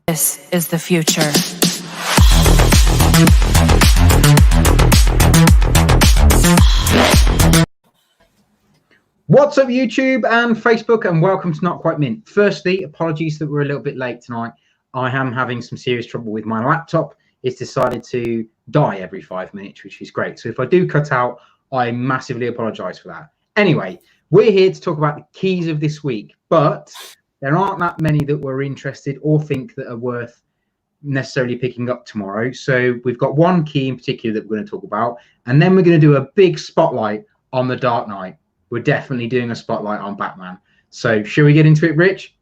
This is the future. What's up, YouTube and Facebook, and welcome to Not Quite Mint. Firstly, apologies that we're a little bit late tonight. I am having some serious trouble with my laptop. It's decided to die every 5 minutes, which is great. So if I do cut out, I massively apologize for that. Anyway, we're here to talk about the keys of this week, but there aren't that many that we're interested or think that are worth necessarily picking up tomorrow. So we've got one key in particular that we're going to talk about, and then we're going to do a big spotlight on The Dark Knight. We're definitely doing a spotlight on Batman. So shall we get into it, Rich?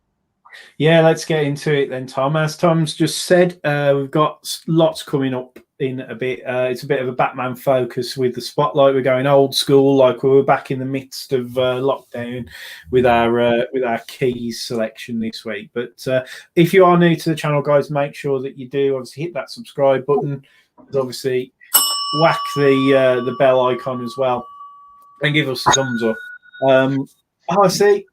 Yeah, let's get into it then, Tom. As Tom's just said, we've got lots coming up in a bit. It's a bit of a Batman focus with the spotlight. We're going old school, like we were back in the midst of lockdown with our keys selection this week. But if you are new to the channel, guys, make sure that you do obviously hit that subscribe button. Obviously, whack the bell icon as well. And give us a thumbs up. I see,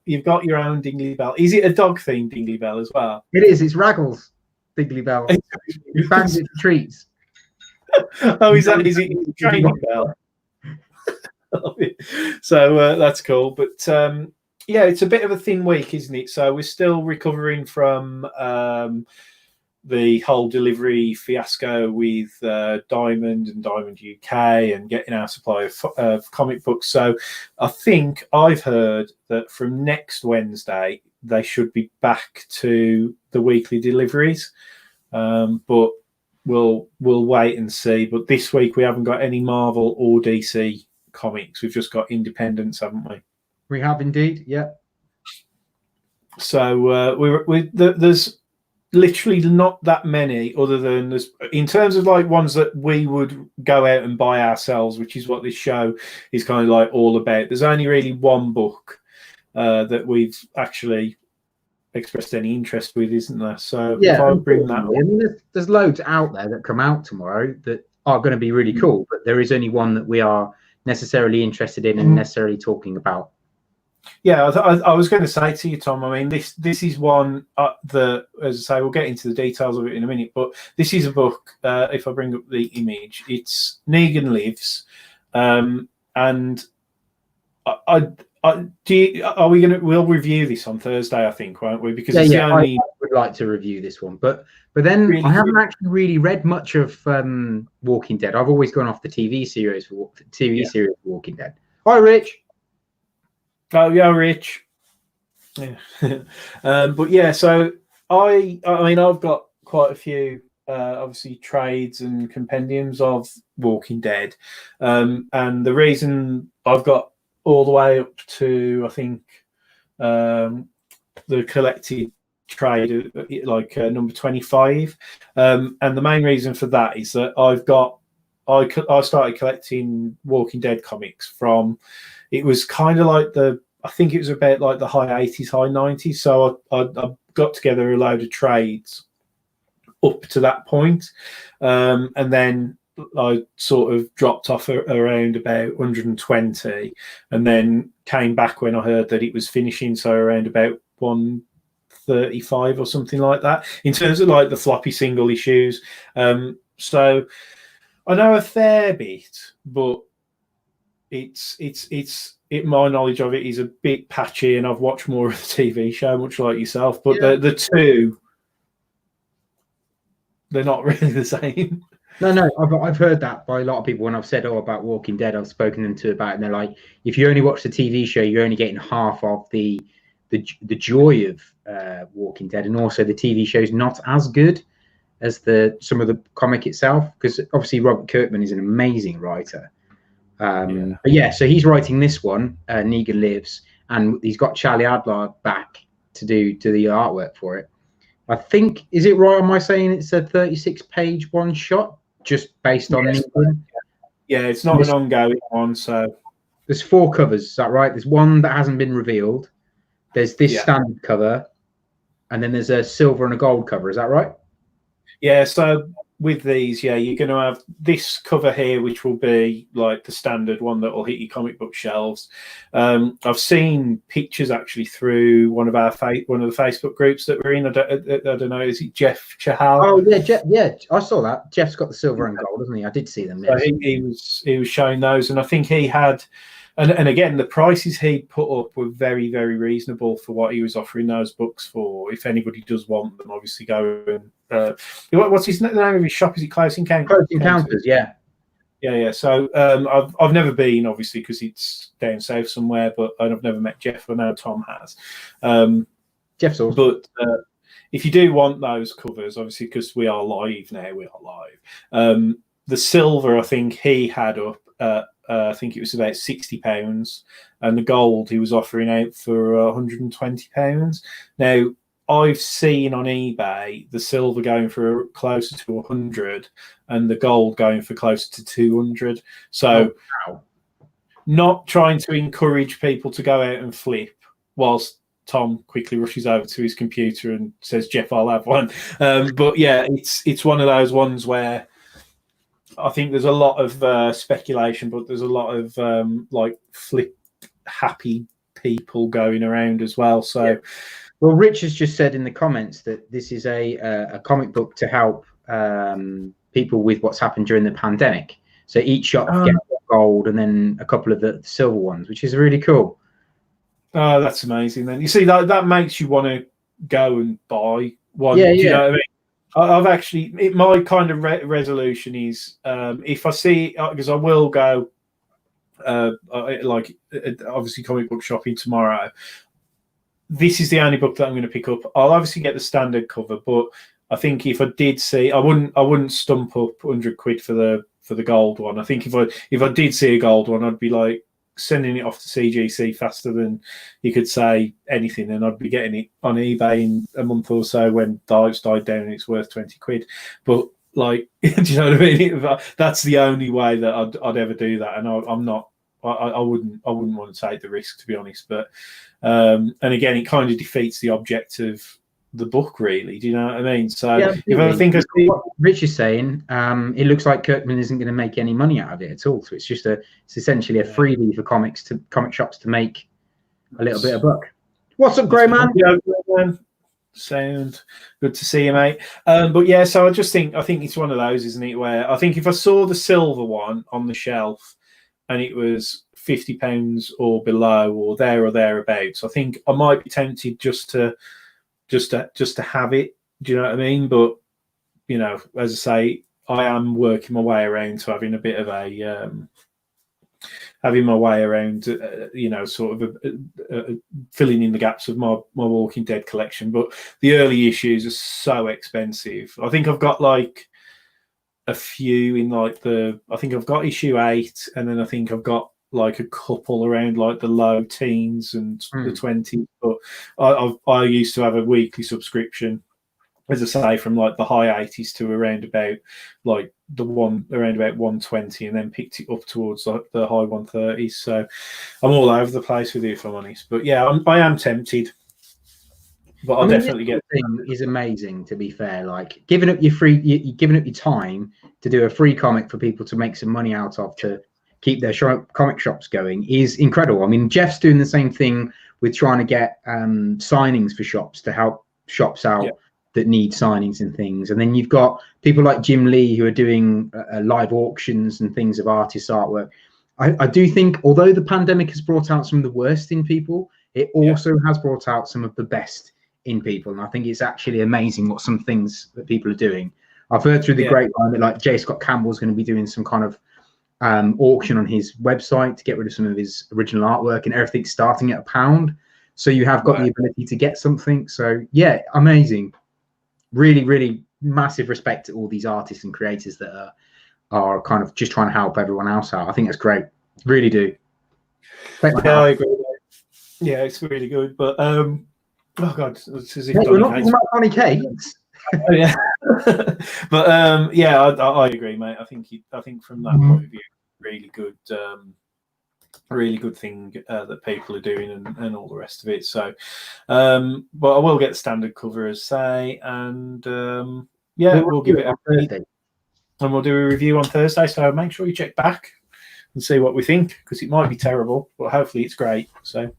you've got your own dingly bell. Is it a dog themed dingly bell as well? It is. It's Raggles dingly bell. He bangs it for treats. Oh, is it a training bell? So that's cool. But yeah, it's a bit of a thin week, isn't it? So we're still recovering from the whole delivery fiasco with Diamond and Diamond UK and getting our supply of comic books. So I think I've heard that from next Wednesday they should be back to the weekly deliveries, but we'll wait and see. But this week we haven't got any Marvel or DC comics. We've just got independents, haven't we? We have indeed, yeah. So there's literally not that many, other than this, in terms of like ones that we would go out and buy ourselves, which is what this show is kind of like all about. There's only really one book that we've actually expressed any interest with, isn't there? So yeah, if I bring that I mean, there's loads out there that come out tomorrow that are going to be really cool, but there is only one that we are necessarily interested in and necessarily talking about. Yeah, I was going to say to you, Tom, I mean, this is one that, as I say, we'll get into the details of it in a minute, but this is a book, if I bring up the image, it's Negan Lives, and we'll review this on Thursday, I think, won't we? Because it's the only... I would like to review this one, but then really, I haven't actually really read much of Walking Dead. I've always gone off the TV series for Walking Dead. Hi, Rich. Oh yeah, Rich. Yeah. But yeah, so I mean, I've got quite a few obviously trades and compendiums of Walking Dead, and the reason I've got all the way up to, I think, the collected trade, like number 25, and the main reason for that is that I started collecting Walking Dead comics from. It was kind of like I think it was about like the high 80s, high 90s. So I got together a load of trades up to that point. And then I sort of dropped off around about 120 and then came back when I heard that it was finishing. So around about 135 or something like that in terms of like the floppy single issues. So I know a fair bit, but my knowledge of it is a bit patchy, and I've watched more of the TV show, much like yourself. But yeah, the two, they're not really the same. No, I've heard that by a lot of people when I've said about Walking Dead. I've spoken them to about it, and they're like, if you only watch the TV show, you're only getting half of the joy of Walking Dead, and also the TV show's not as good as some of the comic itself, because obviously Robert Kirkman is an amazing writer. But yeah, so he's writing this one, Negan Lives, and he's got Charlie Adler back to do the artwork for it. I think, is it right? Am I saying it's a 36-page one shot, just based on Negan? Yeah, it's not an ongoing one. So there's 4 covers. Is that right? There's one that hasn't been revealed. There's this standard cover, and then there's a silver and a gold cover. Is that right? Yeah. So with these, yeah, you're going to have this cover here, which will be like the standard one that will hit your comic book shelves. I've seen pictures actually through one of the Facebook groups that we're in. I don't know, is it Jeff Chahal? Oh yeah, Jeff, yeah, I saw that. Jeff's got the silver and gold, hasn't he? I did see them. So Yes. he was showing those, and I think he had. And again, the prices he put up were very, very reasonable for what he was offering those books for. If anybody does want them, obviously go and what's his name of his shop? Is it Close Encounters? Close Encounters, yeah. Yeah. So I've never been, obviously, because it's down south somewhere, but I've never met Jeff. I know Tom has. Jeff's awesome. But if you do want those covers, obviously, because we are live now, the silver I think he had up. I think it was about £60, and the gold he was offering out for £120. Now, I've seen on eBay the silver going for closer to 100 and the gold going for closer to 200. So, not trying to encourage people to go out and flip, whilst Tom quickly rushes over to his computer and says, "Jeff, I'll have one." But yeah, it's one of those ones where I think there's a lot of speculation, but there's a lot of like flip happy people going around as well. So, yeah. Well, Rich has just said in the comments that this is a comic book to help people with what's happened during the pandemic. So each shop gets gold and then a couple of the silver ones, which is really cool. Oh, that's amazing. Then you see that makes you want to go and buy one. Yeah, do you know what I mean? I've actually, my kind of resolution is if I see, because I will go, like obviously comic book shopping tomorrow. This is the only book that I'm going to pick up. I'll obviously get the standard cover, but I think if I did see, I wouldn't stump up £100 for the gold one. I think if I did see a gold one, I'd be like sending it off to CGC faster than you could say anything, and I'd be getting it on eBay in a month or so when Dives died down and it's worth £20. But like, do you know what I mean? That's the only way that I'd ever do that, and I'm not. I wouldn't want to take the risk, to be honest. But and again, it kind of defeats the object of the book, really. Do you know what I mean? So yeah, if I think what Rich is saying, it looks like Kirkman isn't going to make any money out of it at all. So it's essentially a freebie for comic shops to make a little bit of buck. What's up, Grey Man? Yeah, sound good to see you, mate. But yeah, so I think it's one of those, isn't it? Where I think if I saw the silver one on the shelf and it was £50 or below or thereabouts, I think I might be tempted just to have it. Do you know what I mean? But you know, as I say, I am working my way around to having a bit of a having my way around, you know, sort of filling in the gaps of my Walking Dead collection. But the early issues are so expensive. I think I've got like a few in like I think I've got issue 8, and then I think I've got like a couple around like the low teens and the 20s. But I used to have a weekly subscription, as I say, from like the high 80s to around about like around about 120, and then picked it up towards like the high 130s. So I'm all over the place with it, if I'm honest. But yeah, I am tempted. But I'll definitely get. Thing is amazing, to be fair. Like giving up you're giving up your time to do a free comic for people to make some money out of, to keep their comic shops going, is incredible. I mean, Jeff's doing the same thing with trying to get signings for shops to help shops out that need signings and things. And then you've got people like Jim Lee who are doing live auctions and things of artists' artwork. I do think, although the pandemic has brought out some of the worst in people, it also has brought out some of the best in people. And I think it's actually amazing what some things that people are doing. I've heard through the grapevine that like J. Scott Campbell's going to be doing some kind of auction on his website to get rid of some of his original artwork, and everything's starting at £1. So you have got the ability to get something. So yeah, amazing. Really, really massive respect to all these artists and creators that are kind of just trying to help everyone else out. I think that's great. Really do. Yeah, I agree. Yeah, it's really good. But oh god, it's as if we're not talking about Donny Cates. Yeah. But yeah, I agree, mate. I think from that point of view, really good thing that people are doing, and all the rest of it. So but I will get the standard cover, as say, and yeah, we'll give it a Thursday. and we'll do a review on Thursday. So make sure you check back and see what we think, because it might be terrible, but hopefully it's great. So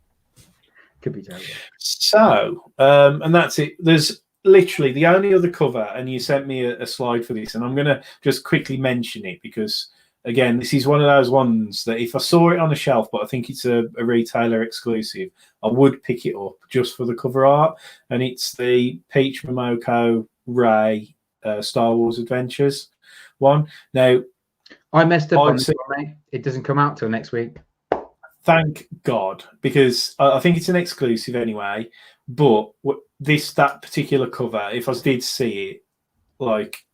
could be terrible. So, and that's it. There's literally the only other cover, and you sent me a slide for this, and I'm going to just quickly mention it because, again, this is one of those ones that if I saw it on a shelf, but I think it's a retailer exclusive, I would pick it up just for the cover art, and it's the Peach Momoko Ray Star Wars Adventures one. Now, I messed up on this one, mate. It doesn't come out till next week. Thank God, because I think it's an exclusive anyway. But that particular cover, if I did see it, like,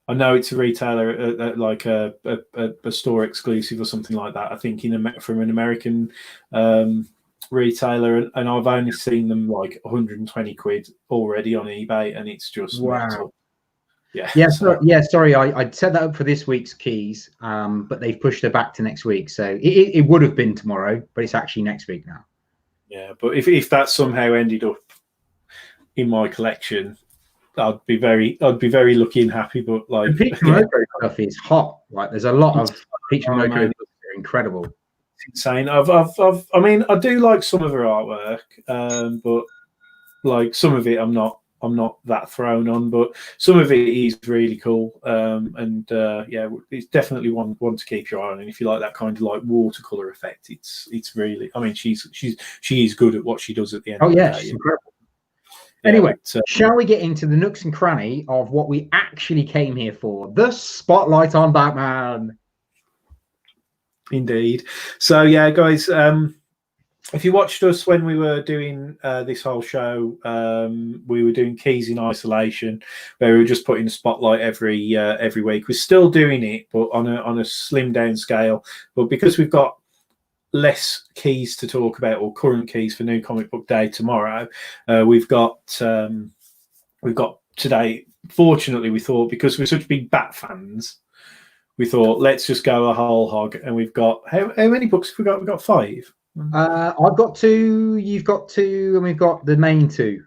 I know it's a retailer, like a store exclusive or something like that. I think from an American retailer, and I've only seen them like 120 quid already on eBay, and it's just wow. mental. Yeah. Sorry. I set that up for this week's keys, but they've pushed it back to next week. So it would have been tomorrow, but it's actually next week now. Yeah, but if that somehow ended up in my collection, I'd be very lucky and happy. But like, the Peach Momoko stuff is hot. Like, there's a lot of Peach Momoko. They're incredible. It's insane. I mean, I do like some of her artwork, but like some of it, I'm not that thrown on, but some of it is really cool. Yeah, it's definitely one to keep your eye on. And if you like that kind of like watercolor effect, it's really. I mean, she is good at what she does at the end. Oh of yeah, the day, she's incredible. Anyway, shall we get into the nooks and cranny of what we actually came here for? The spotlight on Batman. Indeed. So yeah, guys. If you watched us when we were doing this whole show, we were doing Keys in Isolation, where we were just putting a spotlight every week. We're still doing it, but on a slim down scale. But because we've got less keys to talk about, or current keys for New Comic Book Day tomorrow, we've got today. Fortunately, we thought, because we're such big Bat fans, we thought let's just go a whole hog. And we've got how many books have we got? We've got 5. I've got 2, you've got 2, and we've got the main 2.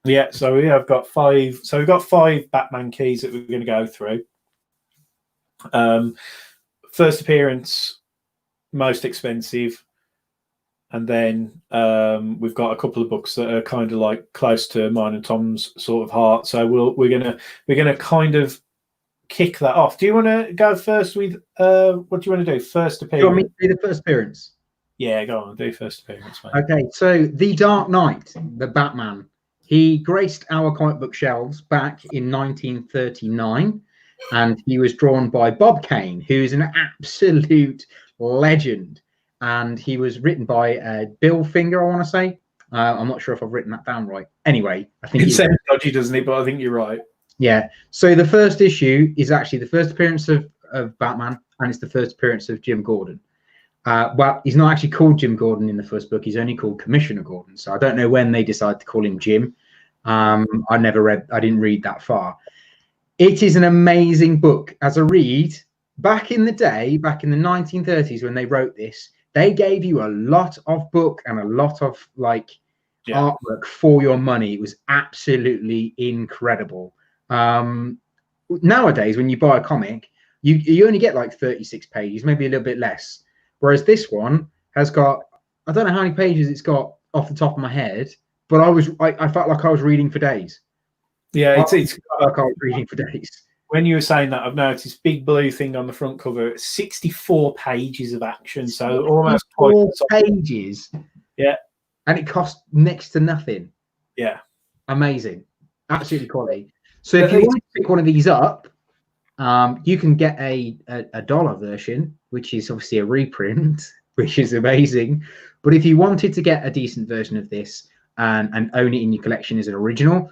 Yeah, so we have got 5. So we've got 5 Batman keys that we're going to go through. First appearance, most expensive, and then we've got a couple of books that are kind of like close to mine and Tom's sort of heart. So we're gonna kind of kick that off. Do you want to go first with what do you want to do? First appearance. Do you want me to do the first appearance? Yeah, go on, do first appearance, mate. Okay, so The Dark Knight, the Batman, he graced our comic book shelves back in 1939, and he was drawn by Bob Kane, who is an absolute legend, and he was written by Bill Finger, I want to say. I'm not sure if I've written that down right. Anyway, I think it sounds dodgy, doesn't it? But I think you're right. Yeah. So the first issue is actually the first appearance of Batman, and it's the first appearance of Jim Gordon. Well, he's not actually called Jim Gordon in the first book. He's only called Commissioner Gordon. So I don't know when they decided to call him Jim. I didn't read that far. It is an amazing book as a read. Back in the day, back in the 1930s, when they wrote this, they gave you a lot of book and a lot of artwork for your money. It was absolutely incredible. Nowadays, when you buy a comic, you only get like 36 pages, maybe a little bit less. Whereas this one has got, I don't know how many pages it's got off the top of my head, but I felt like I was reading for days. Yeah, it's like I was reading for days. When you were saying that, I've noticed this big blue thing on the front cover. 64 pages of action, so almost 4 pages. Yeah, and it cost next to nothing. Yeah, amazing, absolutely quality. So if you want to pick one of these up, you can get a dollar version, which is obviously a reprint, which is amazing. But if you wanted to get a decent version of this and own it in your collection as an original,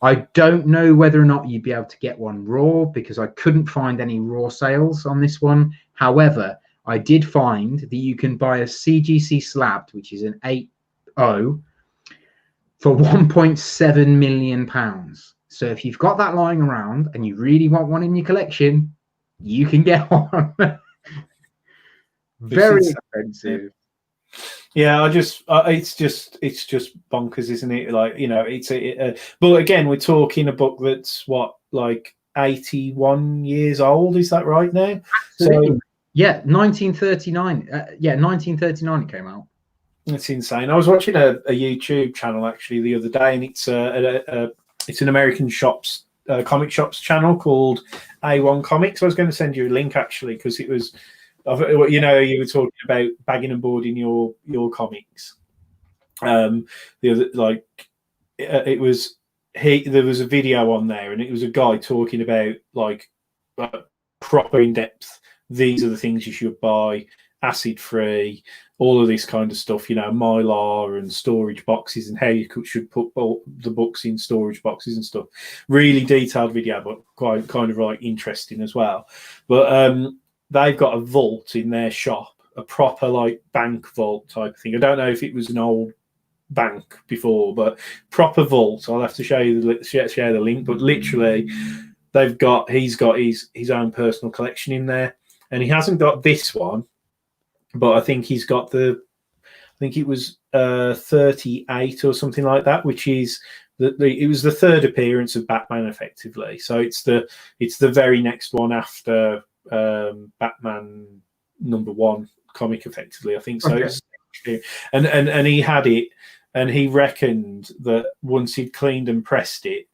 I don't know whether or not you'd be able to get one raw, because I couldn't find any raw sales on this one. However, I did find that you can buy a CGC slabbed, which is an 8.0, for £1.7 million. So if you've got that lying around and you really want one in your collection, you can get one. Very expensive. Yeah, it's just bonkers, isn't it? Like, you know, but again, we're talking a book that's what, like 81 years old. Is that right now? Absolutely. So yeah, 1939. 1939 it came out. It's insane. I was watching a YouTube channel actually the other day, and it's an American comic shops channel called A1 Comics. I was going to send you a link actually because it was, you were talking about bagging and boarding your comics. The other there was a video on there, and it was a guy talking about proper in depth. These are the things you should buy, acid free, all of this kind of stuff, Mylar and storage boxes and how you should put the books in storage boxes and stuff. Really detailed video, but quite kind of interesting as well. But they've got a vault in their shop, a proper bank vault type of thing. I don't know if it was an old bank before, but proper vault. I'll have to share the link. But literally, he's got his own personal collection in there, and he hasn't got this one. But I think he's got I think it was 38 or something like that, which is it was the third appearance of Batman, effectively. So it's the very next one after Batman `1 comic, effectively. I think so. Okay. And he had it, and he reckoned that once he'd cleaned and pressed it,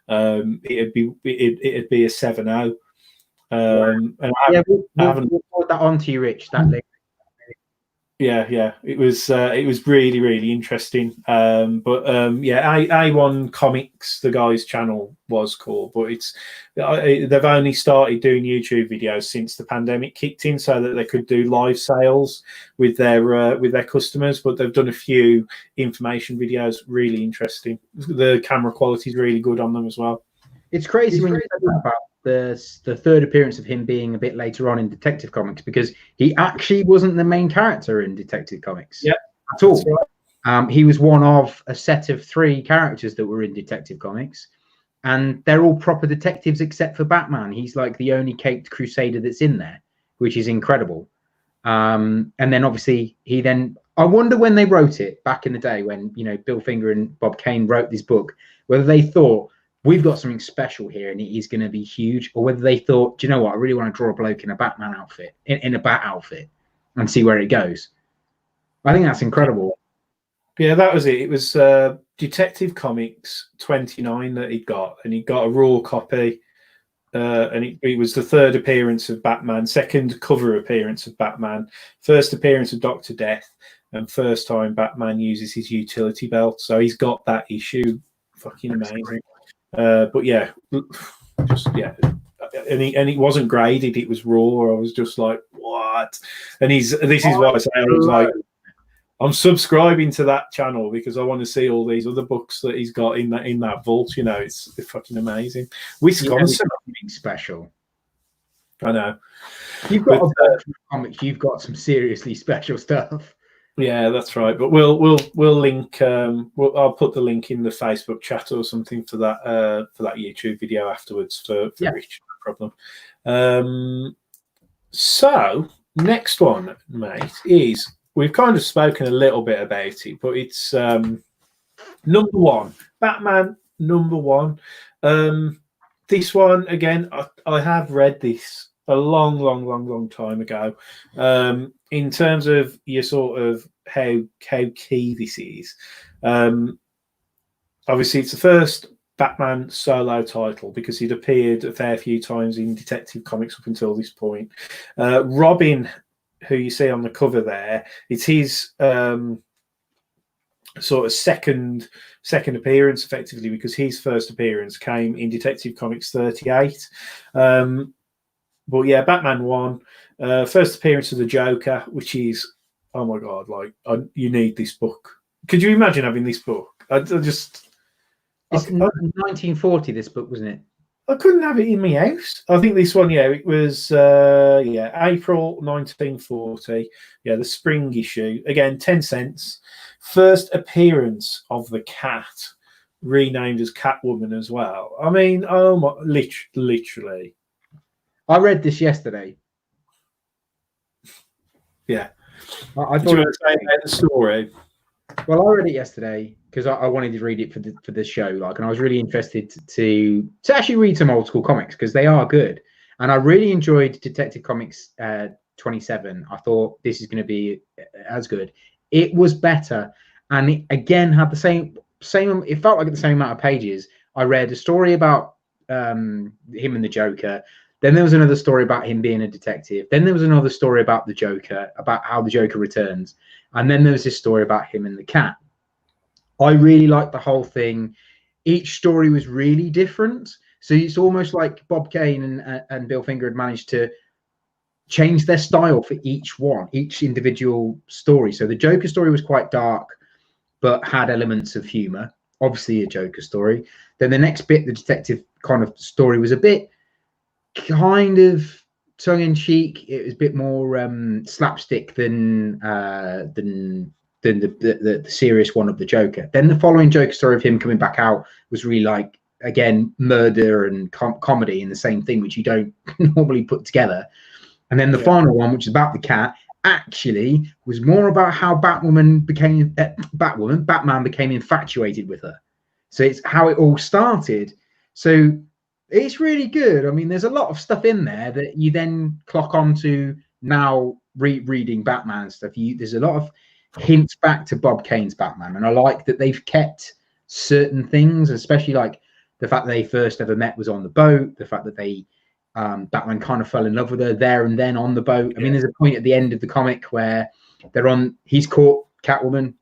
it'd be a 7.0. And I haven't we'll put that on to you, Rich. That link. Yeah, it was really, really interesting. A1 Comics, the guy's channel was called, but they've only started doing YouTube videos since the pandemic kicked in, so that they could do live sales with their customers. But they've done a few information videos, really interesting. The camera quality is really good on them as well. It's crazy when you said that about the third appearance of him being a bit later on in Detective Comics, because he actually wasn't the main character in Detective Comics at all. Right. He was one of a set of 3 characters that were in Detective Comics, and they're all proper detectives except for Batman. He's like the only caped crusader that's in there, which is incredible. And then obviously I wonder when they wrote it back in the day when Bill Finger and Bob Kane wrote this book, whether they thought, we've got something special here and it is going to be huge, or whether they thought, do you know what, I really want to draw a bloke in a Batman outfit, in a bat outfit, and see where it goes. I think that's incredible. Yeah, that was it. It was Detective Comics 29 that he got, and he got a raw copy, and it was the third appearance of Batman, second cover appearance of Batman, first appearance of Dr. Death, and first time Batman uses his utility belt. So he's got that issue. Fucking amazing. But yeah, and it wasn't graded; it was raw. I was just like, what? And this is what I say. I was like, I'm subscribing to that channel because I want to see all these other books that he's got in that vault. It's fucking amazing. Wisconsin special. I know. You've got comics. You've got some seriously special stuff. Yeah, that's right. But we'll link. I'll put the link in the Facebook chat or something for that YouTube video afterwards for Rich. No problem. So next one, mate, is we've kind of spoken a little bit about it, but it's #1, Batman #1. This one again, I have read this a long time ago. In terms of your sort of how key this is, obviously it's the first Batman solo title because he'd appeared a fair few times in Detective Comics up until this point. Robin, who you see on the cover there, it's his sort of second appearance, effectively, because his first appearance came in Detective Comics 38. But yeah, Batman 1, first appearance of the Joker, which is, oh my god, you need this book. Could you imagine having this book? It's 1940, this book, wasn't it? I couldn't have it in my house. I think this one, it was April 1940. Yeah, the spring issue. Again, 10 cents. First appearance of the Cat, renamed as Catwoman as well. I mean, oh my, literally. I read this yesterday. Yeah. I thought you were saying about the story. Well, I read it yesterday. because I wanted to read it for the show, like, and I was really interested to actually read some old school comics because they are good, and I really enjoyed Detective Comics 27. I thought this is going to be as good. It was better, and it again had the same. It felt like the same amount of pages. I read a story about him and the Joker. Then there was another story about him being a detective. Then there was another story about the Joker, about how the Joker returns, and then there was this story about him and the cat. I really liked the whole thing. Each story was really different. So it's almost like Bob Kane and Bill Finger had managed to change their style for each individual story. So the Joker story was quite dark, but had elements of humor, obviously a Joker story. Then the next bit, the detective kind of story, was a bit kind of tongue-in-cheek. It was a bit more slapstick than the serious one of the Joker. Then the following Joker story of him coming back out was really like, again, murder and comedy in the same thing, which you don't normally put together. And then the final one, which is about the cat, actually was more about how Batman became infatuated with her. So it's how it all started. So it's really good. I mean, there's a lot of stuff in there that you then clock on to now reading Batman stuff. There's a lot of hints back to Bob Kane's Batman, and I like that they've kept certain things, especially like the fact that they first ever met was on the boat, the fact that they Batman kind of fell in love with her there and then on the boat. I mean, there's a point at the end of the comic where he's caught Catwoman,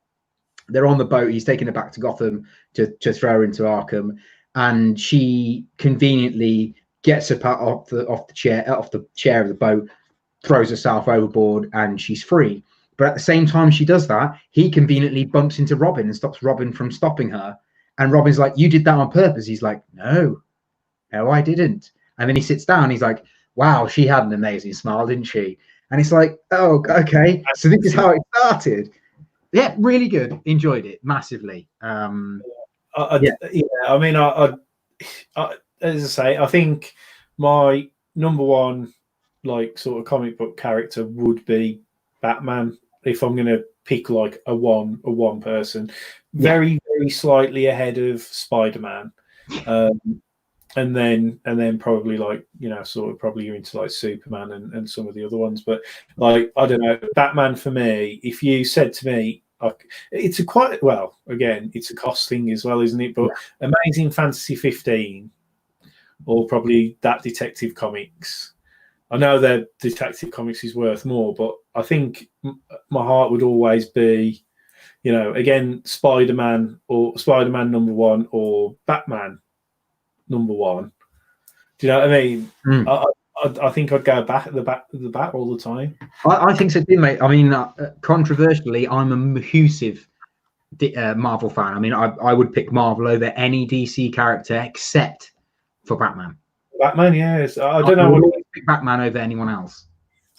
they're on the boat, he's taking her back to Gotham to throw her into Arkham, and she conveniently gets up off the chair of the boat, throws herself overboard, and she's free. But at the same time she does that, he conveniently bumps into Robin and stops Robin from stopping her. And Robin's like, "You did that on purpose." He's like, no, I didn't. And then he sits down. He's like, "Wow, she had an amazing smile, didn't she?" And it's like, oh, okay. So this is how it started. Yeah, really good. Enjoyed it massively. I mean, as I say, I think my number one, like, sort of comic book character would be Batman. If I'm going to pick like a one person, very slightly ahead of Spider-Man, and then probably, like, you know, sort of probably you're into like Superman and some of the other ones. But like, I don't know, Batman for me, if you said to me, it's a quite, well, again, it's a cost thing as well, isn't it? But Amazing Fantasy 15, or probably that Detective Comics. I know that Detective Comics is worth more, but I think my heart would always be, you know, again, Spider-Man or Spider-Man #1 or Batman #1. Do you know what I mean? I think I'd go back at the bat all the time. I think so too, mate. I mean, controversially, I'm a massive Marvel fan. I mean, I would pick Marvel over any DC character except for Batman. Batman, yes. I don't know what pick Batman over anyone else.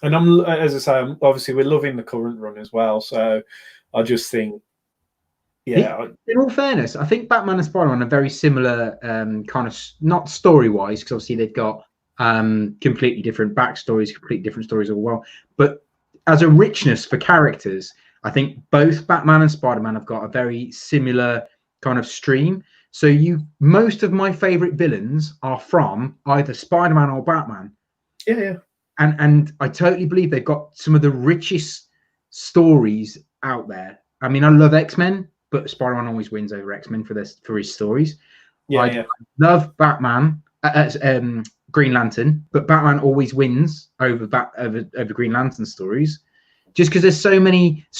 And as I say, obviously we're loving the current run as well. So I just think, in all fairness, I think Batman and Spider-Man are very similar, kind of, not story-wise, because obviously they've got completely different backstories, completely different stories as well. But as a richness for characters, I think both Batman and Spider-Man have got a very similar kind of stream. So most of my favorite villains are from either Spider-Man or Batman. Yeah. And I totally believe they've got some of the richest stories out there. I mean, I love X-Men, but Spider-Man always wins over X-Men for his stories. I love Batman, Green Lantern, but Batman always wins over Green Lantern stories, just because there's so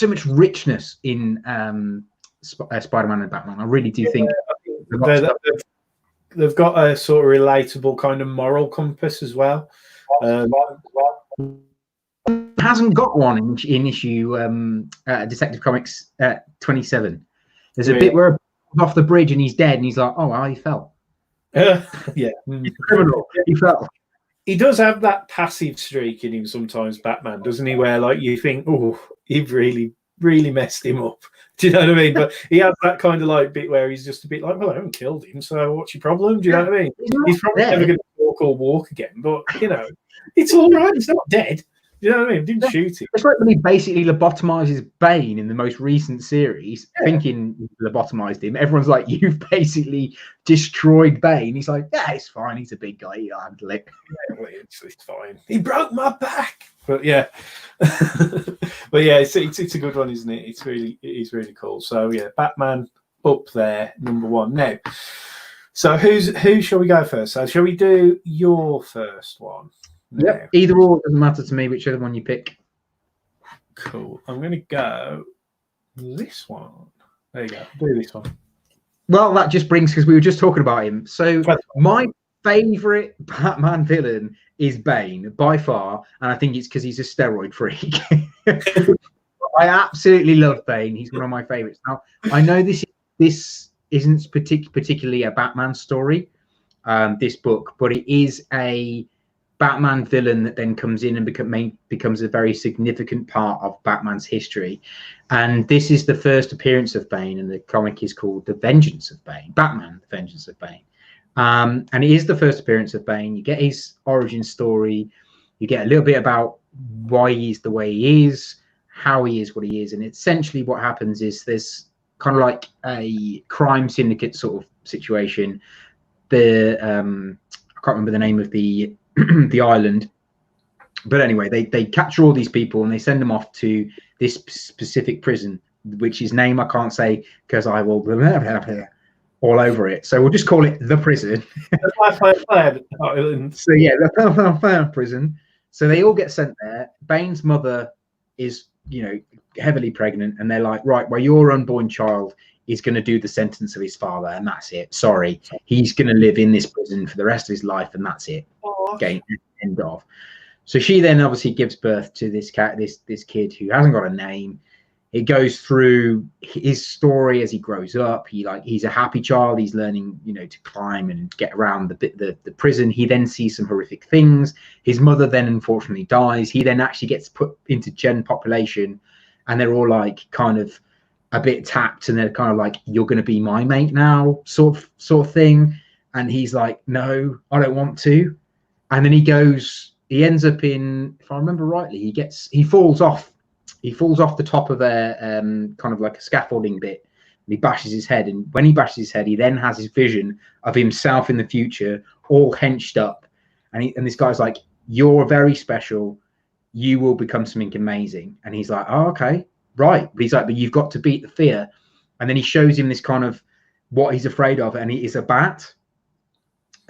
much richness in Spider-Man and Batman. I really do think they've got a sort of relatable kind of moral compass as well. Hasn't got one in issue Detective Comics 27. There's a bit where he's off the bridge and he's dead, and he's like, "Oh, well, he fell." He's criminal. He fell. He does have that passive streak in him sometimes, Batman, doesn't he? Where, like, you think, "Oh, he really messed him up." Do you know what I mean? But he has that kind of like bit where he's just a bit like, "Well, I haven't killed him, so what's your problem?" Do you know what I mean? He's probably never going to talk or walk again, but, you know, it's all right. He's not dead. You know what I mean? Didn't shoot him. It's like when he basically lobotomizes Bane in the most recent series, thinking he lobotomized him. Everyone's like, "You've basically destroyed Bane." He's like, "Yeah, it's fine. He's a big guy. He'll handle it." Yeah, it's fine. He broke my back. But yeah, but yeah, it's a good one, isn't it? It is really cool. So yeah, Batman up there, number one. Now, so who shall we go first? So shall we do your first one? Yep. Either or, doesn't matter to me. Whichever one you pick. Cool. I'm going to go this one. There you go. Do this one. Well, that just brings, because we were just talking about him. So my favorite Batman villain is Bane by far, and I think it's because he's a steroid freak. I absolutely love Bane. He's one of my favorites. Now, I know this isn't particularly a Batman story, this book, but it is a Batman villain that then comes in and becomes a very significant part of Batman's history. And this is the first appearance of Bane, and the comic is called The Vengeance of Bane, Batman, The Vengeance of Bane. And it is the first appearance of Bane. You get his origin story. You get a little bit about why he's the way he is, how he is what he is. And essentially what happens is there's kind of like a crime syndicate sort of situation. I can't remember the name of the the island, but anyway, they capture all these people and they send them off to this specific prison, which his name I can't say because I will all over it. So we'll just call it the prison. So yeah, the prison. So they all get sent there. Bane's mother is, heavily pregnant, and they're like, right, well, your unborn child is going to do the sentence of his father, and that's it. Sorry, he's going to live in this prison for the rest of his life, and that's it. Game end of. So she then obviously gives birth to this kid who hasn't got a name. It goes through his story as he grows up. He's a happy child. He's learning, to climb and get around the prison. He then sees some horrific things. His mother then unfortunately dies. He then actually gets put into gen population, and they're all like kind of a bit tapped, and they're kind of like, "You're going to be my mate now," sort of thing. And he's like, "No, I don't want to." And then he ends up in, if I remember rightly, he falls off the top of a kind of like a scaffolding bit, and he bashes his head. And when he bashes his head, he then has his vision of himself in the future, all henched up. And this guy's like, "You're very special. You will become something amazing." And he's like, "Oh, okay, right." But he's like, "But you've got to beat the fear." And then he shows him this kind of what he's afraid of, and it is a bat.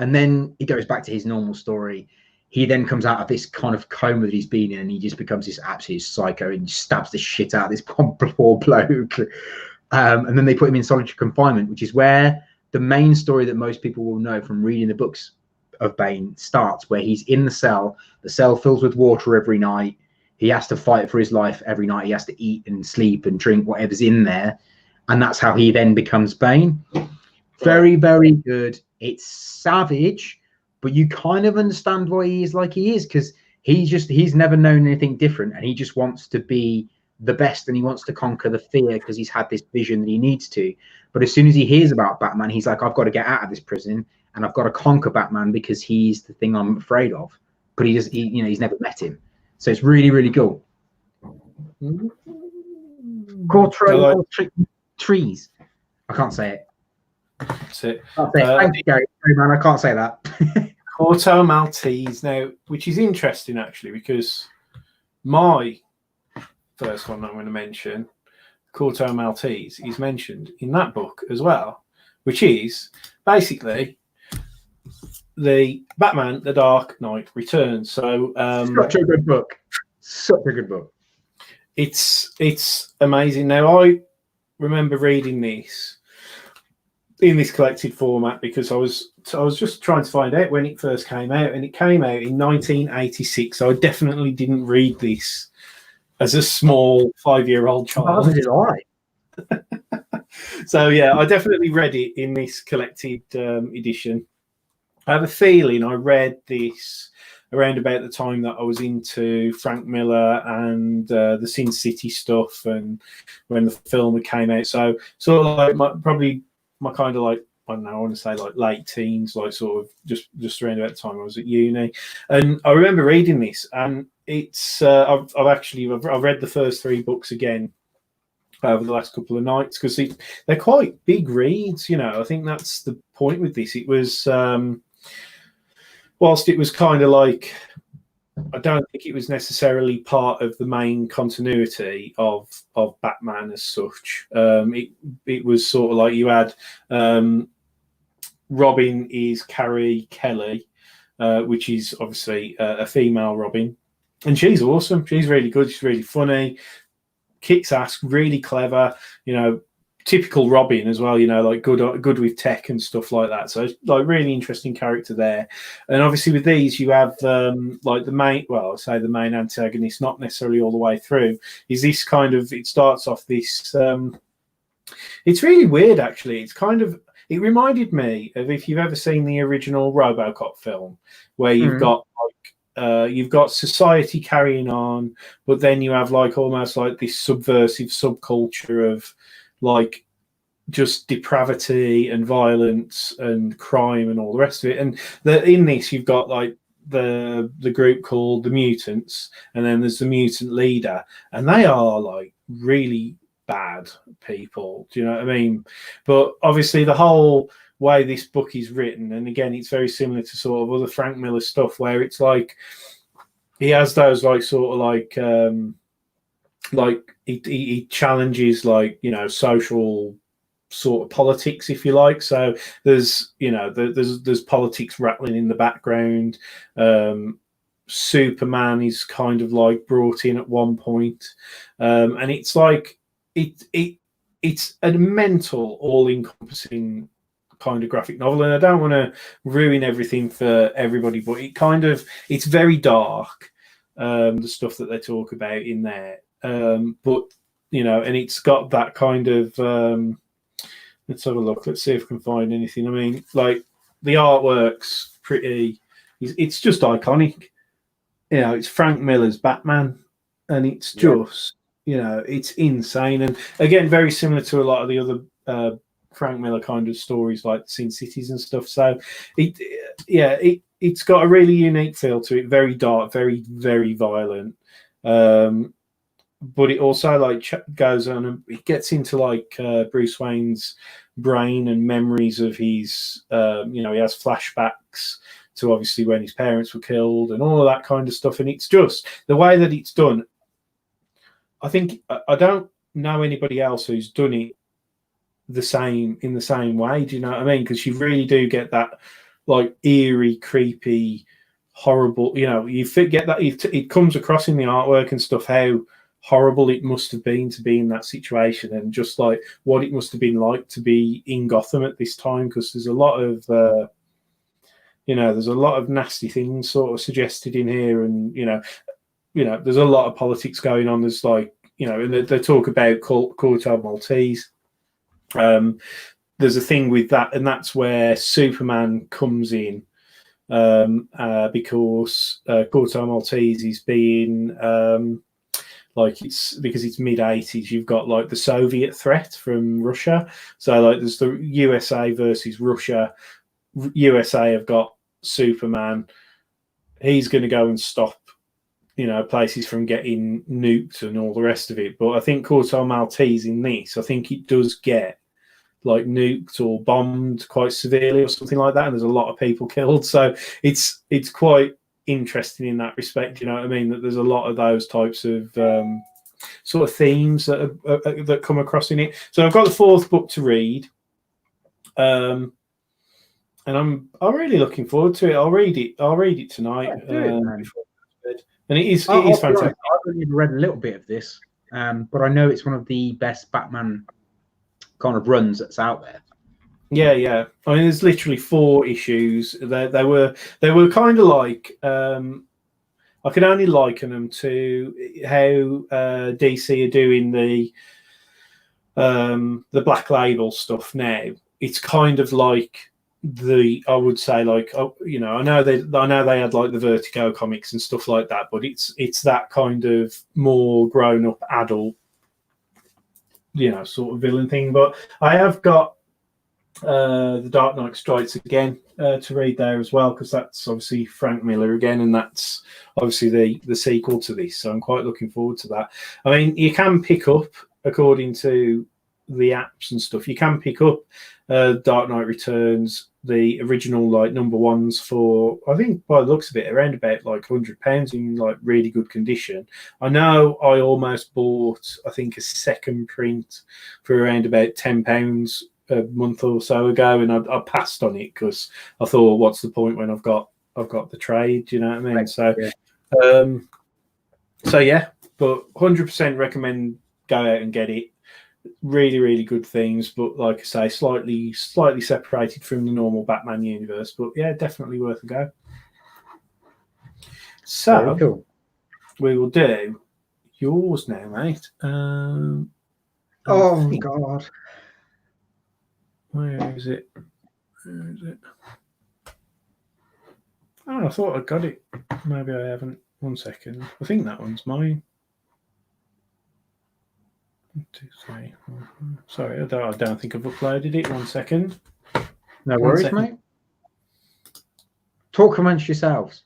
And then he goes back to his normal story. He then comes out of this kind of coma that he's been in, and he just becomes this absolute psycho and stabs the shit out of this poor bloke. And then they put him in solitary confinement, which is where the main story that most people will know from reading the books of Bane starts, where he's in the cell. The cell fills with water every night. He has to fight for his life every night. He has to eat and sleep and drink whatever's in there. And that's how he then becomes Bane. Very, very good. It's savage, but you kind of understand why he is like he is, because he's never known anything different, and he just wants to be the best, and he wants to conquer the fear because he's had this vision that he needs to. But as soon as he hears about Batman, he's like, "I've got to get out of this prison, and I've got to conquer Batman because he's the thing I'm afraid of." But he's never met him. So it's really, really cool. Trees. I can't say it. That's it. Thank you, Gary. Sorry, man, I can't say that. Corto Maltese now, which is interesting actually, because my first one I'm going to mention, Corto Maltese, is mentioned in that book as well, which is basically the Batman: The Dark Knight Returns. So such a good book. Such a good book. It's amazing. Now I remember reading this in this collected format because I was just trying to find out when it first came out, and it came out in 1986. So I definitely didn't read this as a small 5-year-old child. Neither did I. So yeah, I definitely read it in this collected edition. I have a feeling I read this around about the time that I was into Frank Miller and the Sin City stuff, and when the film came out. So sort of like my kind of like I don't know, I want to say like late teens, like sort of just around about the time I was at uni. And I remember reading this, and it's I've read the first 3 books again over the last couple of nights, because they're quite big reads. I think that's the point with this. It was whilst it was kind of like, I don't think it was necessarily part of the main continuity of Batman as such. It was sort of like you had Robin is Carrie Kelly, which is obviously a female Robin, and she's awesome. She's really good. She's really funny, kicks ass, really clever. Typical Robin as well. Like good with tech and stuff like that. So like really interesting character there. And obviously with these, you have like the main. Well, I'll say the main antagonist, not necessarily all the way through. Is this kind of? It starts off this. It's really weird, actually. It's kind of. It reminded me of, if you've ever seen the original RoboCop film, where you've got you've got society carrying on, but then you have like almost like this subversive subculture of like just depravity and violence and crime and all the rest of it. And in this, you've got like the group called the Mutants, and then there's the mutant leader, and they are like really bad people. Do you know what I mean? But obviously the whole way this book is written, and again, it's very similar to sort of other Frank Miller stuff, where it's like he has those like sort of like he challenges like social sort of politics, if you like. So there's there's politics rattling in the background. Superman is kind of like brought in at one point, and it's like it's a mental, all-encompassing kind of graphic novel. And I don't want to ruin everything for everybody, but it's very dark, the stuff that they talk about in there. But and it's got that kind of let's have a look. Let's see if we can find anything. I mean, like the artwork's pretty. It's just iconic. It's Frank Miller's Batman, and it's just it's insane. And again, very similar to a lot of the other Frank Miller kind of stories, like Sin Cities and stuff. So it's got a really unique feel to it. Very dark, very very violent. But it also like goes on and it gets into like Bruce Wayne's brain and memories of his, he has flashbacks to obviously when his parents were killed and all of that kind of stuff. And it's just the way that it's done. I think I don't know anybody else who's done it in the same way. Do you know what I mean? Because you really do get that like eerie, creepy, horrible. You get that it comes across in the artwork and stuff how horrible it must have been to be in that situation, and just like what it must have been like to be in Gotham at this time, because there's a lot of there's a lot of nasty things sort of suggested in here, and there's a lot of politics going on. There's like and they talk about Corto Maltese. There's a thing with that, and that's where Superman comes in, because Corto Maltese is being like it's because it's mid-80s. You've got like the Soviet threat from Russia. So like there's the USA versus Russia. USA have got Superman. He's going to go and stop, places from getting nuked and all the rest of it. But I think Corto Maltese in this, I think it does get like nuked or bombed quite severely or something like that. And there's a lot of people killed. So it's quite interesting in that respect. You know what I mean? That there's a lot of those types of sort of themes that come across in it. So I've got the 4th book to read, and I'm really looking forward to it. I'll read it tonight. And it is fantastic. I've only read a little bit of this, but I know it's one of the best Batman kind of runs that's out there. Yeah. I mean, there's literally 4 issues. They were kind of like I can only liken them to how DC are doing the Black Label stuff now. It's kind of like I would say like I know they had like the Vertigo comics and stuff like that, but it's that kind of more grown up adult sort of villain thing. But I have got The Dark Knight Strikes Again to read there as well, because that's obviously Frank Miller again, and that's obviously the sequel to this. So I'm quite looking forward to that. I mean, you can pick up, according to the apps and stuff, you can pick up Dark Knight Returns, the original like number ones for, I think by the looks of it, around about like £100 in like really good condition. I know I almost bought, I think, a second print for around about £10 a month or so ago, and I passed on it because I thought, what's the point when I've got the trade? You know what I mean? Right. So, yeah. So yeah, but 100% recommend go out and get it. Really, really good things, but like I say, slightly separated from the normal Batman universe. But yeah, definitely worth a go. So Very cool. We will do yours now, mate. Oh God. Where is it? Oh, I thought I got it. Maybe I haven't. 1 second. I think that one's mine. 1, 2, 3. Sorry, I don't think I've uploaded it. 1 second. No worries, mate. Talk amongst yourselves.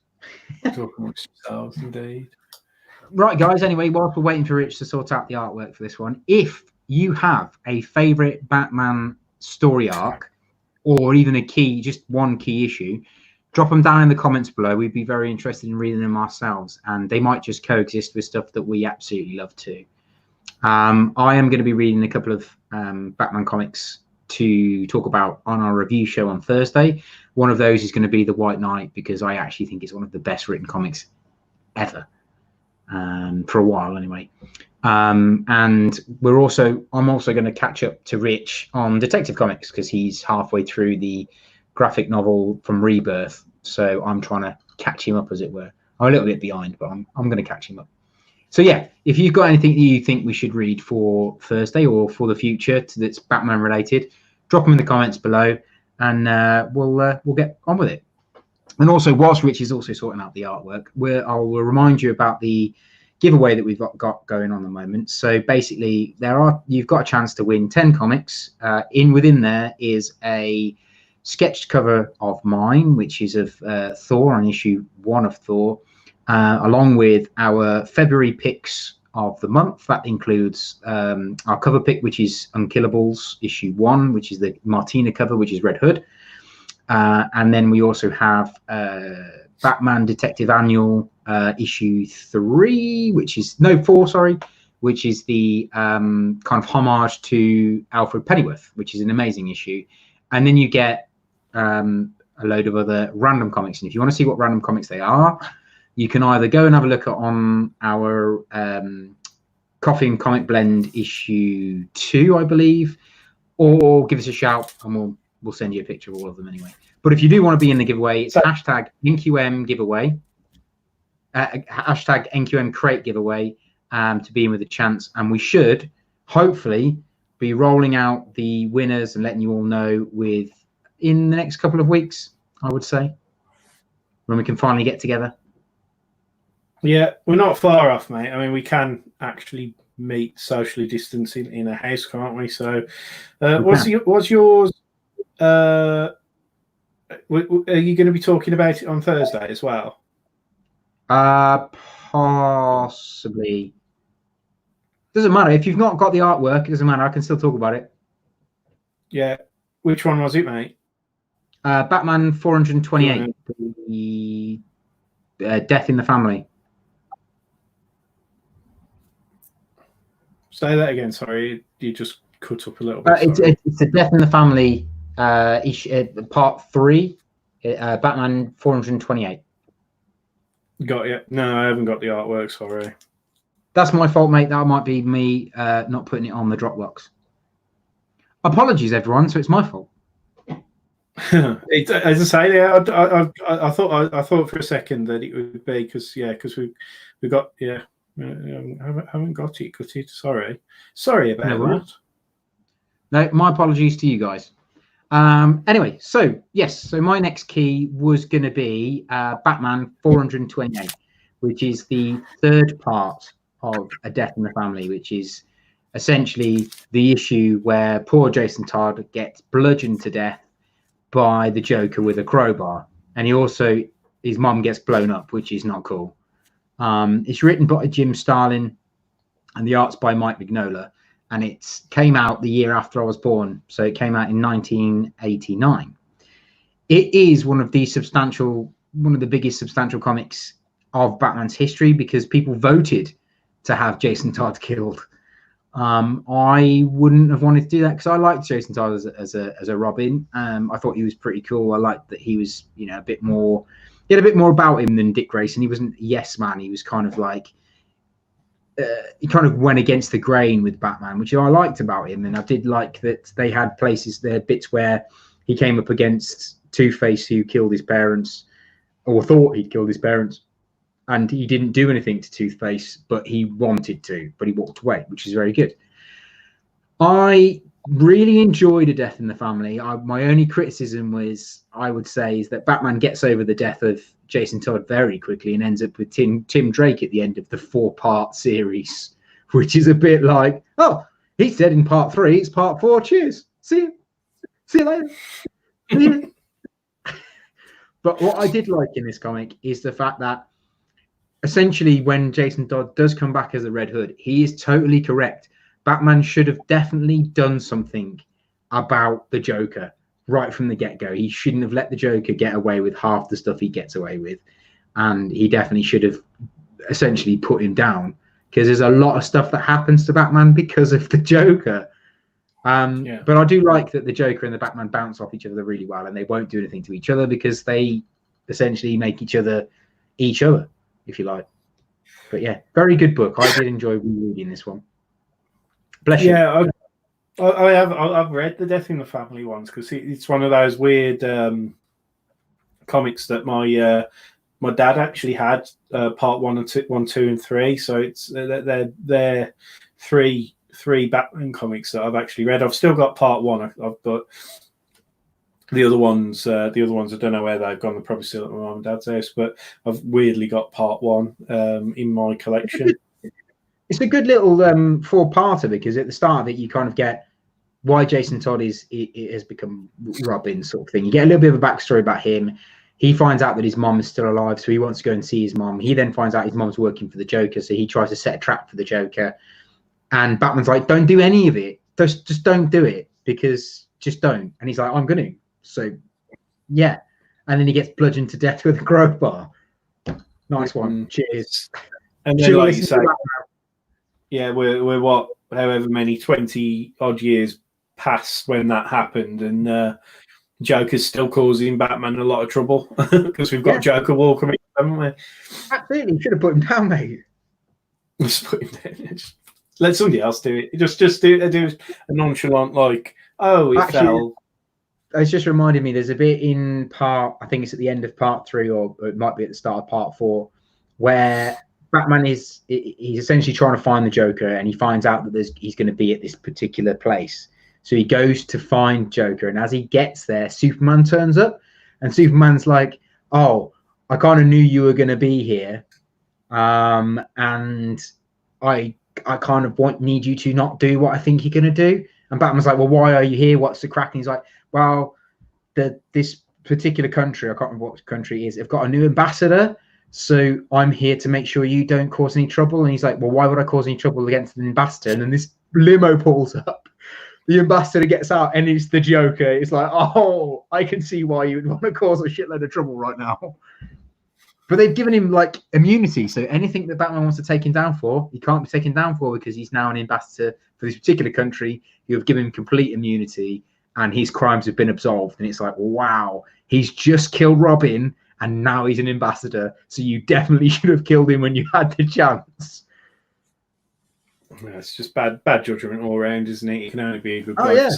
Talk amongst yourselves, indeed. Right, guys. Anyway, whilst we're waiting for Rich to sort out the artwork for this one, if you have a favourite Batman story arc, or even just one key issue, drop them down in the comments below. We'd be very interested in reading them ourselves, and they might just coexist with stuff that we absolutely love too. I am going to be reading a couple of Batman comics to talk about on our review show on Thursday. One of those is going to be The White Knight, because I actually think it's one of the best written comics ever, for a while anyway. And I'm also going to catch up to Rich on Detective Comics, because he's halfway through the graphic novel from Rebirth, so I'm trying to catch him up, as it were. I'm a little bit behind, but I'm going to catch him up. So yeah, if you've got anything that you think we should read for Thursday or for the future that's Batman related, drop them in the comments below, and we'll get on with it. And also, whilst Rich is also sorting out the artwork, I will remind you about the giveaway that we've got going on at the moment. So basically, you've got a chance to win 10 comics. Within there is a sketched cover of mine, which is of Thor on issue 1 of Thor, along with our February picks of the month. That includes our cover pick, which is Unkillables issue 1, which is the Martina cover, which is Red Hood. And then we also have Batman Detective Annual issue 3, which is the kind of homage to Alfred Pennyworth, which is an amazing issue. And then you get a load of other random comics. And if you want to see what random comics they are, you can either go and have a look on our Coffee and Comic Blend issue 2, I believe, or give us a shout and we'll send you a picture of all of them anyway. But if you do want to be in the giveaway, it's hashtag NQM giveaway, hashtag NQM crate giveaway, to be in with a chance. And we should hopefully be rolling out the winners and letting you all know in the next couple of weeks, I would say, when we can finally get together. Yeah, we're not far off, mate. I mean, we can actually meet socially distancing in a house, can't we? So, what's yours? Are you going to be talking about it on Thursday as well? Possibly. Doesn't matter. If you've not got the artwork, it doesn't matter. I can still talk about it. Yeah. Which one was it, mate? Batman 428, the Death in the Family. Say that again. Sorry, you just cut up a little bit. It's a Death in the Family part 3, Batman 428. Got you. No, I haven't got the artwork. Sorry. That's my fault, mate. That might be me not putting it on the Dropbox. Apologies, everyone. So it's my fault. As I say, yeah, I thought for a second that it would be because we got haven't got it. Sorry about that. No, my apologies to you guys. Anyway, so my next key was going to be Batman 428, which is the third part of A Death in the Family, which is essentially the issue where poor Jason Todd gets bludgeoned to death by the Joker with a crowbar, and his mom gets blown up, which is not cool. It's written by Jim Starlin, and the art's by Mike Mignola, and it came out the year after I was born, so it came out in 1989. It is one of the biggest substantial comics of Batman's history because people voted to have Jason Todd killed. I wouldn't have wanted to do that because I liked Jason Todd as a Robin. I thought he was pretty cool. I liked that he was, he had a bit more about him than Dick Grayson. He wasn't a yes man. He was kind of like, he kind of went against the grain with Batman, which I liked about him. And I did like that they had bits where he came up against Two-Face, who killed his parents, or thought he'd killed his parents, and he didn't do anything to Two-Face, but he wanted to, but he walked away, which is very good. I really enjoyed A Death in the Family. My only criticism I would say, is that Batman gets over the death of Jason Todd very quickly and ends up with Tim Drake at the end of the 4-part series, which is a bit like, oh, he's dead in part 3, it's part 4, cheers, see you later. See you. But what I did like in this comic is the fact that essentially when Jason Todd does come back as a Red Hood, he is totally correct. Batman should have definitely done something about the Joker right from the get-go. He shouldn't have let the Joker get away with half the stuff he gets away with. And he definitely should have essentially put him down, because there's a lot of stuff that happens to Batman because of the Joker. But I do like that the Joker and the Batman bounce off each other really well, and they won't do anything to each other because they essentially make each other, if you like. But yeah, very good book. I did enjoy rereading this one. Bless you. Yeah, I've read the Death in the Family ones because it's one of those weird comics that my dad actually had part 1 and 2 and 3. So it's they're three Batman comics that I've actually read. I've still got part 1. I've got the other ones. I don't know where they've gone. They're probably still at my mum and dad's house. But I've weirdly got part 1 in my collection. It's a good little 4-parter because at the start of it, you kind of get why Jason Todd has become Robin, sort of thing. You get a little bit of a backstory about him. He finds out that his mom is still alive, so he wants to go and see his mom. He then finds out his mom's working for the Joker, so he tries to set a trap for the Joker. And Batman's like, don't do any of it. Just don't do it, because just don't. And he's like, I'm going to. So, yeah. And then he gets bludgeoned to death with a crowbar. Nice one. Cheers. And then, like you say, yeah, we're what, however many 20-odd years past when that happened. And Joker's still causing Batman a lot of trouble because we've got Joker War coming, haven't we? Absolutely. You should have put him down, mate. Just put him down. Let somebody else do it. Just do a nonchalant, like, oh, he fell. It's just reminded me, there's a bit in I think it's at the end of part 3, or it might be at the start of part 4, where Batman he's essentially trying to find the Joker, and he finds out that he's going to be at this particular place. So he goes to find Joker, and as he gets there, Superman turns up, and Superman's like, oh, I kind of knew you were going to be here. And I kind of need you to not do what I think you're going to do. And Batman's like, well, why are you here? What's the crack? And he's like, well, this particular country, I can't remember what country it is, have got a new ambassador. So I'm here to make sure you don't cause any trouble. And he's like, well, why would I cause any trouble against an ambassador? And then this limo pulls up. The ambassador gets out, and it's the Joker. It's like, oh, I can see why you would want to cause a shitload of trouble right now. But they've given him like immunity, so anything that Batman wants to take him down for, he can't be taken down for, because he's now an ambassador for this particular country. You have given him complete immunity, and his crimes have been absolved. And it's like, wow, he's just killed Robin, and now he's an ambassador. So you definitely should have killed him when you had the chance. Yeah, it's just bad judgment all around, isn't it? He can only be a good guy. Oh, yeah.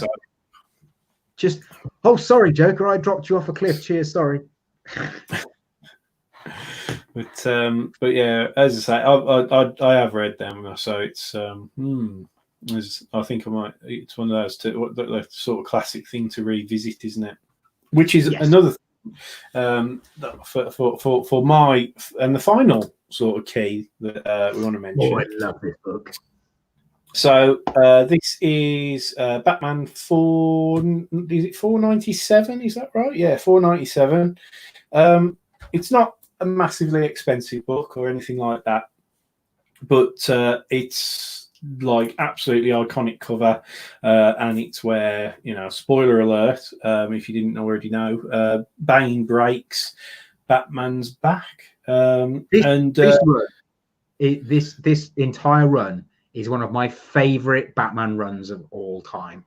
Just, oh, sorry, Joker, I dropped you off a cliff. Cheers, sorry. But yeah, as I say, I have read them, so it's I think I might. It's one of those the sort of classic thing to revisit, isn't it? Which is another thing for my and the final sort of key that we want to mention. Oh, I love this book. So this is Batman 4. Is it 497? Is that right? Yeah, 497. It's not a massively expensive book or anything like that, but it's like absolutely iconic cover, and it's where, you know, spoiler alert, if you didn't already know, Bane breaks Batman's back, This entire run is one of my favorite Batman runs of all time.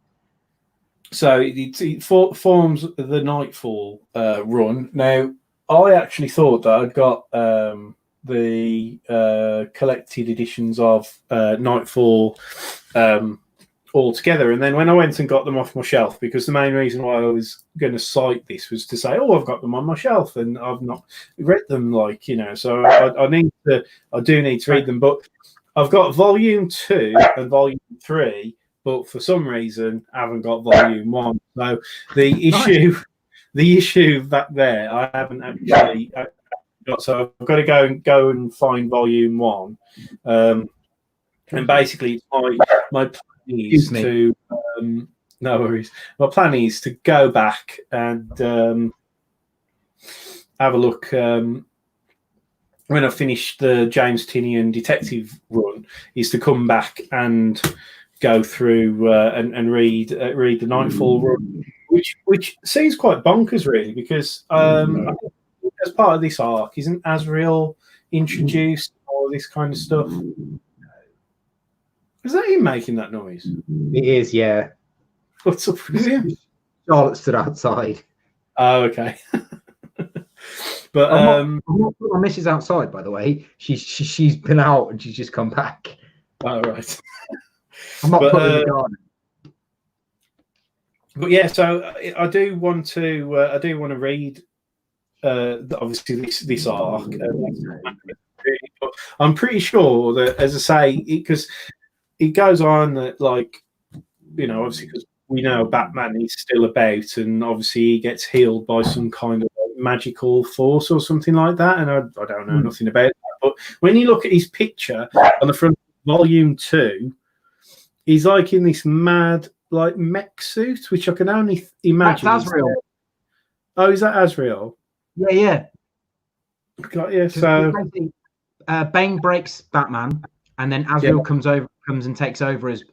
So it forms the Nightfall run. Now, I actually thought that I'd got the collected editions of Nightfall all together, and then when I went and got them off my shelf, because the main reason why I was going to cite this was to say, oh, I've got them on my shelf and I've not read them, like, you know, so I do need to read them, but I've got volume 2 and volume 3, but for some reason I haven't got volume 1. So the issue back there I haven't actually got, so I've got to go and find volume 1. And basically my plan is to no worries. My plan is to go back and have a look when I finish the James Tynion detective run, is to come back and go through and read the Nightfall run, which seems quite bonkers, really, because as part of this arc, isn't Azrael introduced, all this kind of stuff? Is that him making that noise? It is, yeah. What's up with him? Charlotte stood outside. Oh, okay. But I'm not putting my missus outside, by the way. She's been out and she's just come back. Oh, right. I'm not putting in the garden. But yeah, so I do want to read obviously this arc. But I'm pretty sure that, as I say, because it goes on that, like, you know, obviously because we know Batman is still about, and obviously he gets healed by some kind of magical force or something like that, and I don't know nothing about that. But when you look at his picture on the front of volume 2, he's like in this mad like mech suit, which I can only imagine. That's Azrael. Oh, is that Azrael? Yeah. Got you. So Bane breaks Batman, and then Azrael comes and takes over as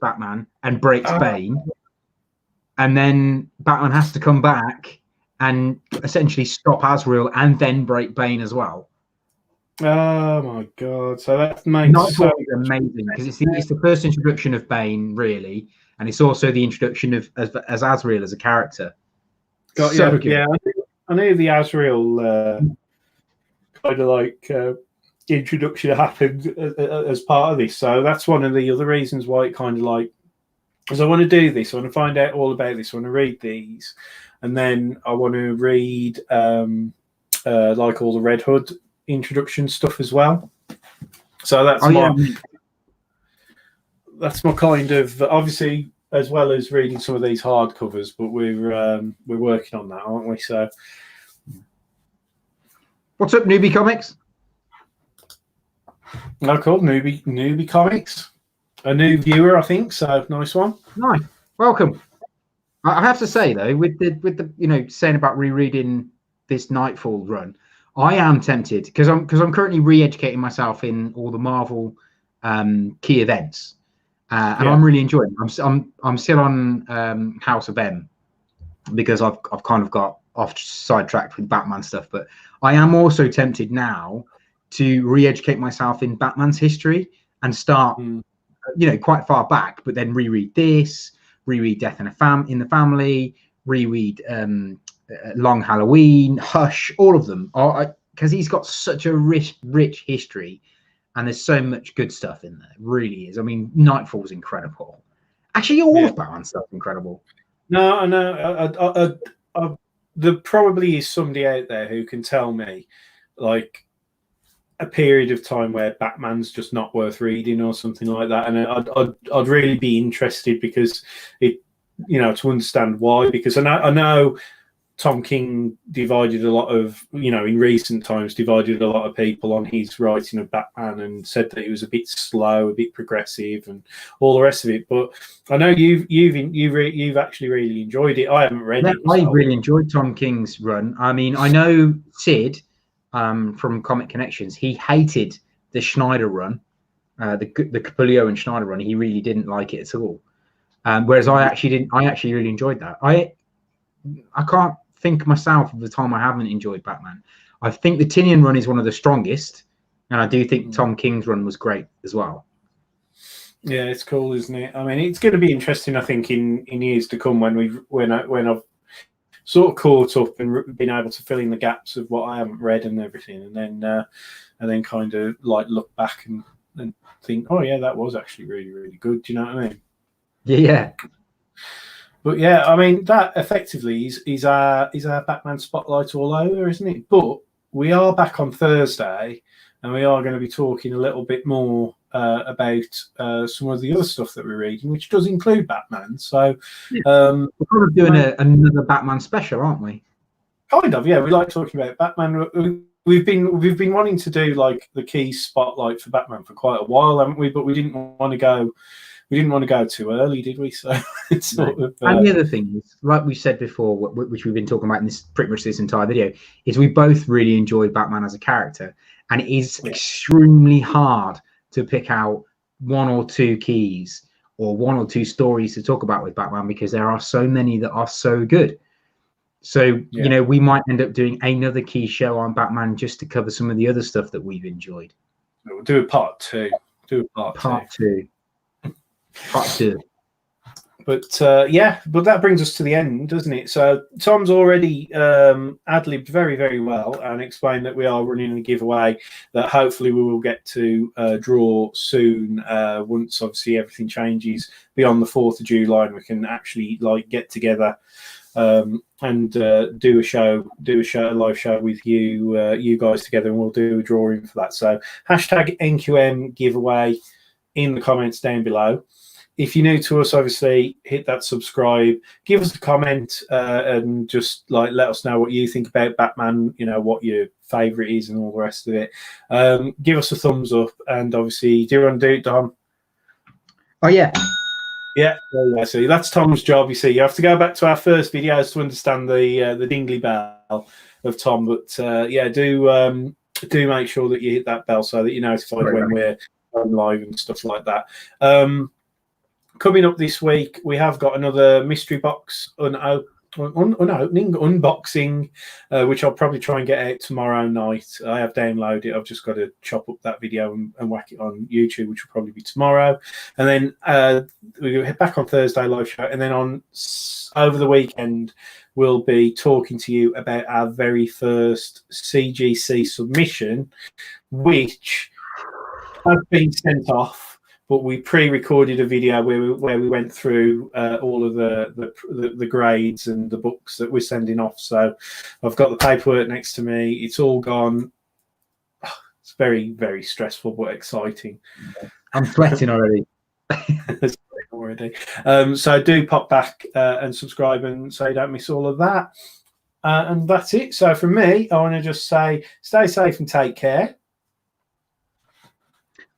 Batman and breaks Bane, and then Batman has to come back and essentially stop Azrael and then break Bane as well. Oh my god! So that makes Nightfall is amazing because it's the first introduction of Bane, really, and it's also the introduction of as Azrael as a character. Got so you. good. Yeah, I knew the Azrael kind of like introduction happened as part of this, so that's one of the other reasons why it kind of like, because I want to do this, I want to find out all about this, I want to read these, and then I want to read like all the Red Hood introduction stuff as well. So that's that's my kind of, obviously, as well as reading some of these hardcovers, but we're working on that, aren't we? So what's up, Newbie Comics? No, cool. Newbie Comics, a new viewer, I think. So nice one. Nice, welcome. I have to say though, with the you know, saying about rereading this Nightfall run, I am tempted because I'm currently re-educating myself in all the Marvel key events, and I'm really enjoying it. I'm still on House of M because I've kind of got sidetracked with Batman stuff, but I am also tempted now to re-educate myself in Batman's history and start, you know, quite far back, but then reread this, reread Death in the Family, reread Long Halloween, Hush, all of them, because he's got such a rich history, and there's so much good stuff in there. It really is. I mean, Nightfall's incredible. Actually, all of Batman's stuff incredible. No, I know. There probably is somebody out there who can tell me, like, a period of time where Batman's just not worth reading or something like that, and I'd really be interested, because it, you know, to understand why. Because I know Tom King divided a lot of, in recent times, divided a lot of people on his writing of Batman and said that it was a bit slow, a bit progressive, and all the rest of it. But I know you've actually really enjoyed it. I haven't read it. I really enjoyed Tom King's run. I mean, I know Sid from Comic Connections, he hated the Schneider run, the Capullo and Schneider run. He really didn't like it at all. Whereas I actually really enjoyed that. I can't think myself of the time I haven't enjoyed Batman. I think the Tinian run is one of the strongest, and I do think Tom King's run was great as well. Yeah, it's cool, isn't it? I mean, it's going to be interesting, I think, in years to come when I've sort of caught up and been able to fill in the gaps of what I haven't read and everything, and then kind of like look back and think, oh yeah, that was actually really, really good. Do you know what I mean? Yeah. But yeah, I mean, that effectively is our Batman spotlight all over, isn't it? But we are back on Thursday, and we are going to be talking a little bit more about some of the other stuff that we're reading, which does include Batman. So we're kind of doing another Batman special, aren't we? Kind of, yeah. We like talking about Batman. We've been wanting to do like the key spotlight for Batman for quite a while, haven't we? But we didn't want to go too early, did we? So it's sort of. And the other thing is, like we said before, which we've been talking about in this pretty much this entire video, is we both really enjoy Batman as a character, and it is extremely hard to pick out one or two keys or one or two stories to talk about with Batman, because there are so many that are so good. So we might end up doing another key show on Batman just to cover some of the other stuff that we've enjoyed. We'll do a part two. Part two. But but that brings us to the end, doesn't it? So Tom's already ad-libbed very, very well and explained that we are running a giveaway that hopefully we will get to draw soon, once obviously everything changes beyond the 4th of July and we can actually like get together and do a live show with you guys together, and we'll do a drawing for that. So hashtag NQM giveaway in the comments down below. If you're new to us, obviously hit that subscribe, give us a comment, and just like let us know what you think about Batman, what your favorite is and all the rest of it. Give us a thumbs up, and obviously do you want to do it, Dom? Oh yeah. Yeah, see, that's Tom's job. You see, you have to go back to our first videos to understand the dingly bell of Tom. But do make sure that you hit that bell so that you're notified when we're on live and stuff like that. Coming up this week, we have got another mystery box unboxing, which I'll probably try and get out tomorrow night. I have downloaded it. I've just got to chop up that video and whack it on YouTube, which will probably be tomorrow. And then we'll head back on Thursday live show. And then over the weekend, we'll be talking to you about our very first CGC submission, which has been sent off. But we pre-recorded a video where we went through all of the grades and the books that we're sending off. So I've got the paperwork next to me. It's all gone. It's very, very stressful but exciting. I'm sweating already. So do pop back and subscribe, and so you don't miss all of that. And that's it. So from me, I want to just say, stay safe and take care.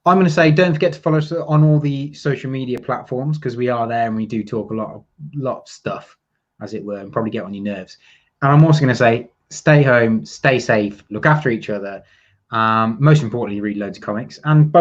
I'm going to say, don't forget to follow us on all the social media platforms, because we are there and we do talk a lot of stuff, as it were, and probably get on your nerves. And I'm also going to say, stay home, stay safe, look after each other. Most importantly, read loads of comics, and both